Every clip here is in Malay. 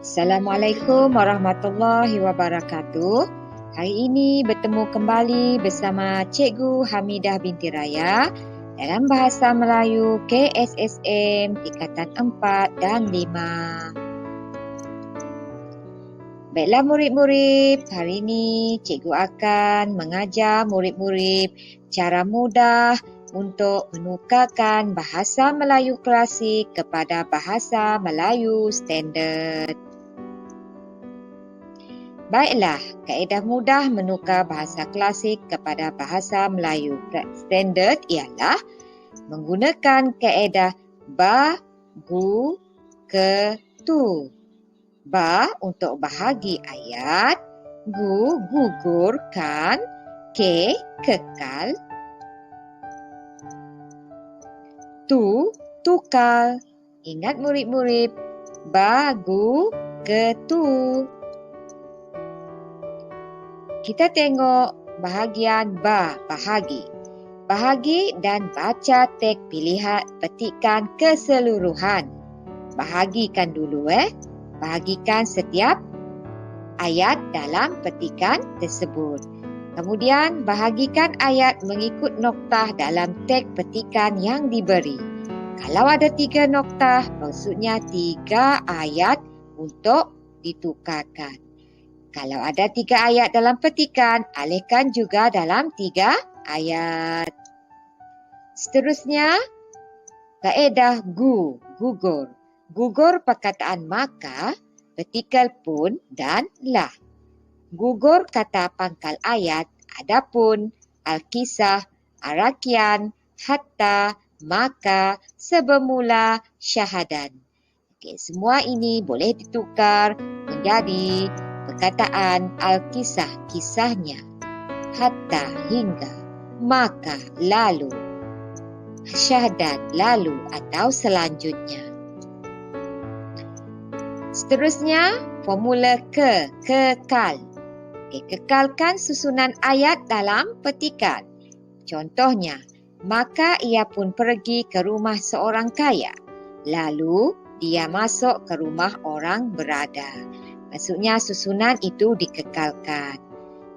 Assalamualaikum warahmatullahi wabarakatuh. Hari ini bertemu kembali bersama Cikgu Hamidah binti Raya dalam Bahasa Melayu KSSM tingkatan 4 dan 5. Baiklah murid-murid, hari ini Cikgu akan mengajar murid-murid cara mudah untuk menukarkan bahasa Melayu klasik kepada bahasa Melayu standard. Baiklah, kaedah mudah menukar bahasa klasik kepada bahasa Melayu standard ialah menggunakan kaedah ba, gu, ke, tu. Ba untuk bahagi ayat, gu gugurkan, ke kekal, tu tukar. Ingat murid-murid, ba, gu, ke, tu. Kita tengok bahagian ba, bahagi. Bahagi dan baca teks pilihan petikan keseluruhan. Bahagikan dulu Bahagikan setiap ayat dalam petikan tersebut. Kemudian bahagikan ayat mengikut noktah dalam teks petikan yang diberi. Kalau ada 3 noktah, maksudnya 3 ayat untuk ditukarkan. Kalau ada 3 ayat dalam petikan, alihkan juga dalam 3 ayat. Seterusnya, kaedah gu, gugur. Gugur perkataan maka, partikel pun dan lah. Gugur kata pangkal ayat, adapun, alkisah, arakian, hatta, maka, sebemula, syahadan. Okey, semua ini boleh ditukar menjadi perkataan alkisah, kisahnya, hatta, hingga, maka, lalu, syahadat, lalu atau selanjutnya. Seterusnya, formula ke, kekal. Kekalkan susunan ayat dalam petikan. Contohnya, maka ia pun pergi ke rumah seorang kaya. Lalu, dia masuk ke rumah orang berada. Maksudnya susunan itu dikekalkan.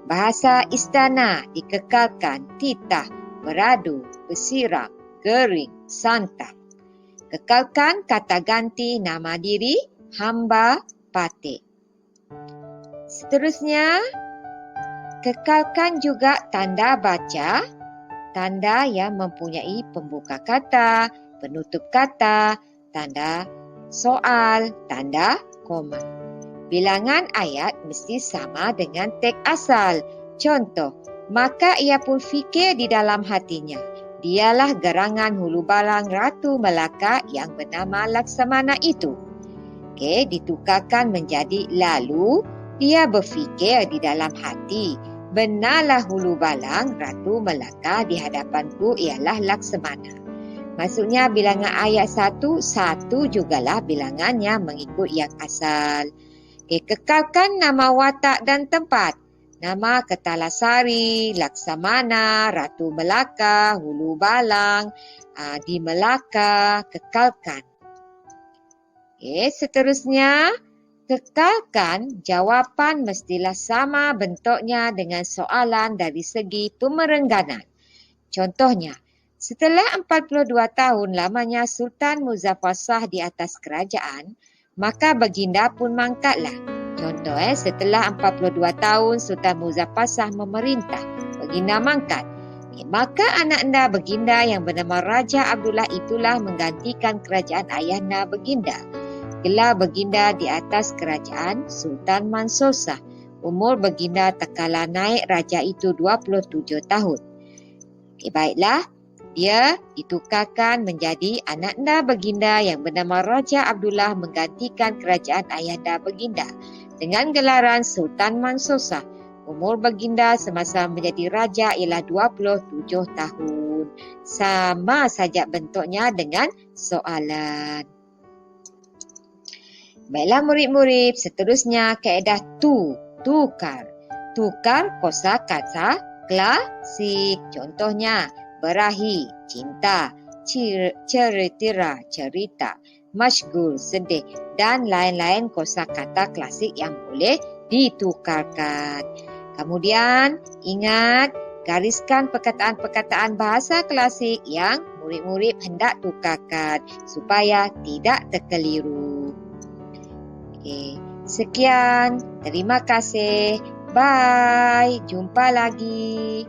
Bahasa istana dikekalkan, titah, beradu, bersiram, gering, santap. Kekalkan kata ganti nama diri, hamba, patik. Seterusnya, kekalkan juga tanda baca, tanda yang mempunyai pembuka kata, penutup kata, tanda soal, tanda koma. Bilangan ayat mesti sama dengan teks asal. Contoh, maka ia pun fikir di dalam hatinya, dialah gerangan hulu balang Ratu Melaka yang bernama Laksamana itu. Okey, ditukarkan menjadi lalu dia berfikir di dalam hati, benarlah hulu balang Ratu Melaka di hadapanku ialah Laksamana. Maksudnya bilangan ayat 1 jugalah bilangannya mengikut yang asal. Okay, kekalkan nama watak dan tempat. Nama Ketalasari, Laksamana, Ratu Melaka, Hulu Balang, di Melaka, kekalkan. Okay, seterusnya, kekalkan jawapan mestilah sama bentuknya dengan soalan dari segi pemerengganan. Contohnya, setelah 42 tahun lamanya Sultan Muzaffar Shah di atas kerajaan, maka baginda pun mangkatlah. Contoh, setelah 42 tahun Sultan Muzaffar Shah memerintah, baginda mangkat. Maka anak anda baginda yang bernama Raja Abdullah itulah menggantikan kerajaan ayahanda baginda. Gelar baginda di atas kerajaan Sultan Mansur Shah. Umur baginda tak kala naik raja itu 27 tahun. Okay, baiklah. Dia ditukarkan menjadi anak anda baginda yang bernama Raja Abdullah menggantikan kerajaan ayahanda baginda dengan gelaran Sultan Mansur Shah. Umur baginda semasa menjadi raja ialah 27 tahun. Sama saja bentuknya dengan soalan. Baiklah murid-murid, seterusnya kaedah tu, tukar. Tukar kosakata klasik. Contohnya, berahi, cinta, cerita, masyghul, sedih dan lain-lain kosakata klasik yang boleh ditukarkan. Kemudian, ingat gariskan perkataan-perkataan bahasa klasik yang murid-murid hendak tukarkan supaya tidak terkeliru. Okey, sekian. Terima kasih. Bye. Jumpa lagi.